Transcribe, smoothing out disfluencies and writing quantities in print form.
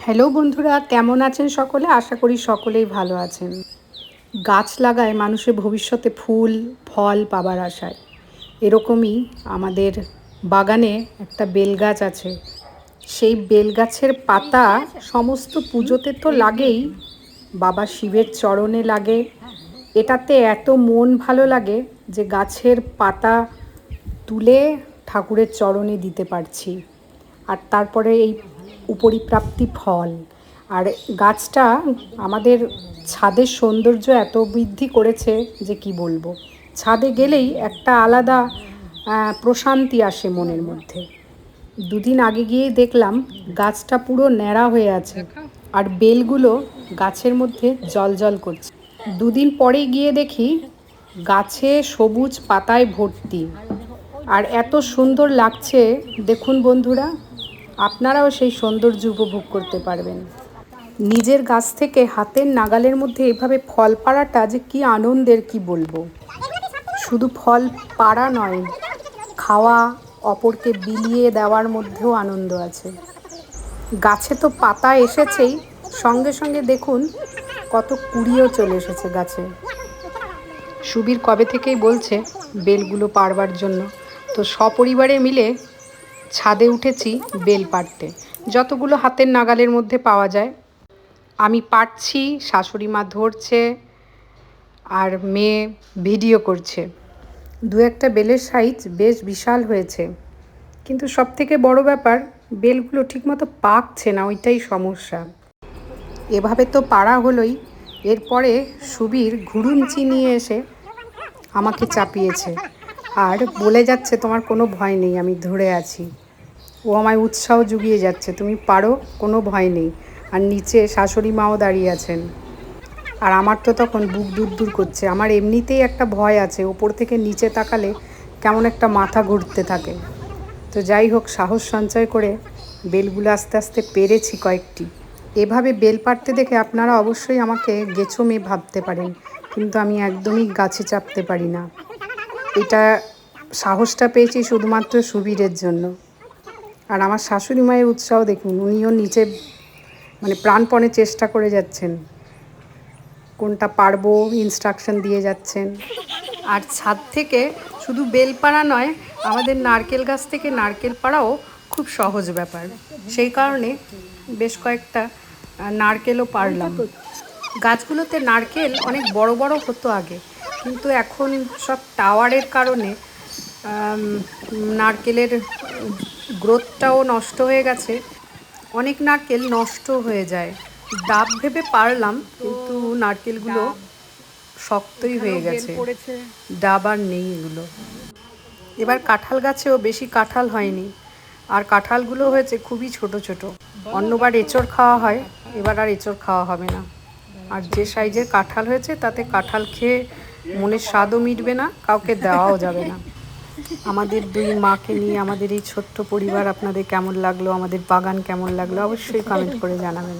Hello বন্ধুরা, কেমন আছেন সকলে? আশা করি সকলেই ভালো আছেন। গাছ লাগায় মানুষের ভবিষ্যতে ফুল ফল পাবার আশায়। এরকমই আমাদের বাগানে একটা বেল গাছ আছে। সেই বেল গাছের পাতা সমস্ত পুজোতে তো লাগেই, বাবা শিবের চরণে লাগে। এটাতে এত মন ভালো লাগে যে গাছের পাতা তুলে ঠাকুরের চরণে দিতে পারছি। আর তারপরে এই উপরিপ্রাপ্তি ফল। আর গাছটা আমাদের ছাদের সৌন্দর্য এত বৃদ্ধি করেছে যে কি বলবো। ছাদে গেলেই একটা আলাদা প্রশান্তি আসে মনের মধ্যে। দুদিন আগে গিয়ে দেখলাম গাছটা পুরো ন্যাড়া হয়ে আছে, আর বেলগুলো গাছের মধ্যে জ্বলজ্বল করছে। দুদিন পরে গিয়ে দেখি গাছে সবুজ পাতায় ভর্তি, আর এত সুন্দর লাগছে। দেখুন বন্ধুরা, আপনারাও সেই সৌন্দর্য উপভোগ করতে পারবেন। নিজের গাছ থেকে হাতের নাগালের মধ্যে এভাবে ফল পাড়াটা যে কি আনন্দের, কি বলবো। শুধু ফল পাড়া নয়, খাওয়া, অপরকে বিলিয়ে দেওয়ার মধ্যেও আনন্দ আছে। গাছে তো পাতা এসেছেই, সঙ্গে সঙ্গে দেখুন কত কুড়িও চলে এসেছে গাছে। সুবীর কবে থেকেই বলছে বেলগুলো পাড়বার জন্য, তো সপরিবারে মিলে ছাদে উঠেছি বেল পাড়তে, যতগুলো হাতের নাগালের মধ্যে পাওয়া যায়। আমি পাড়ছি, শাশুড়ি মা ধরছে, আর মেয়ে ভিডিও করছে। দু একটা বেলের সাইজ বেশ বিশাল হয়েছে, কিন্তু সবথেকে বড় ব্যাপার বেলগুলো ঠিকমতো পাকছে না, ওইটাই সমস্যা। এভাবে তো পাড়া হলোই, এরপরে সুবীর ঘুড়ুঞ্চি নিয়ে এসে আমাকে চাপিয়েছে আর বলে যাচ্ছে তোমার কোনো ভয় নেই, আমি ধরে আছি। ও আমায় উৎসাহ জুগিয়ে যাচ্ছে, তুমি পারো, কোনো ভয় নেই। আর নিচে শাশুড়ি মাও দাঁড়িয়ে আছেন। আর আমার তো তখন বুক দূর করছে। আমার এমনিতেই একটা ভয় আছে, ওপর থেকে নিচে তাকালে কেমন একটা মাথা ঘুরতে থাকে। তো যাই হোক, সাহস সঞ্চয় করে বেলগুলো আস্তে আস্তে পেরেছি কয়েকটি। এভাবে বেল পাড়তে দেখে আপনারা অবশ্যই আমাকে গেছো মেয়ে ভাবতে পারেন, কিন্তু আমি একদমই গাছে চাপতে পারি না। এটা সাহসটা পেয়েছি শুধুমাত্র সুবীরের জন্য। আর আমার শাশুড়ি মায়ের উৎসাহ দেখুন, উনিও নিচে প্রাণপণে চেষ্টা করে যাচ্ছেন, কোনটা পারবো ইনস্ট্রাকশন দিয়ে যাচ্ছেন। আর ছাদ থেকে শুধু বেল পাড়া নয়, আমাদের নারকেল গাছ থেকে নারকেল পাড়াও খুব সহজ ব্যাপার। সেই কারণে বেশ কয়েকটা নারকেলও পারলাম। গাছগুলোতে নারকেল অনেক বড় বড় হতো আগে, কিন্তু এখন সব টাওয়ারের কারণে নারকেলের গ্রোথটাও নষ্ট হয়ে গেছে। অনেক নারকেল নষ্ট হয়ে যায়। ডাব ভেবে পারলাম, কিন্তু নারকেলগুলো শক্তই হয়ে গেছে, ডাব আর নেই এগুলো। এবার কাঁঠাল গাছেও বেশি কাঁঠাল হয়নি, আর কাঁঠালগুলো হয়েছে খুবই ছোট ছোট। অন্যবার এঁচড় খাওয়া হয়, এবার আর এঁচড় খাওয়া হবে না। আর যে সাইজের কাঁঠাল হয়েছে তাতে কাঁঠাল খেয়ে মনের স্বাদও মিটবে না, কাউকে দেওয়াও যাবে না। আমাদের দুই মাকে নিয়ে আমাদের এই ছোট্ট পরিবার আপনাদের কেমন লাগলো, আমাদের বাগান কেমন লাগলো, অবশ্যই কমেন্ট করে জানাবেন।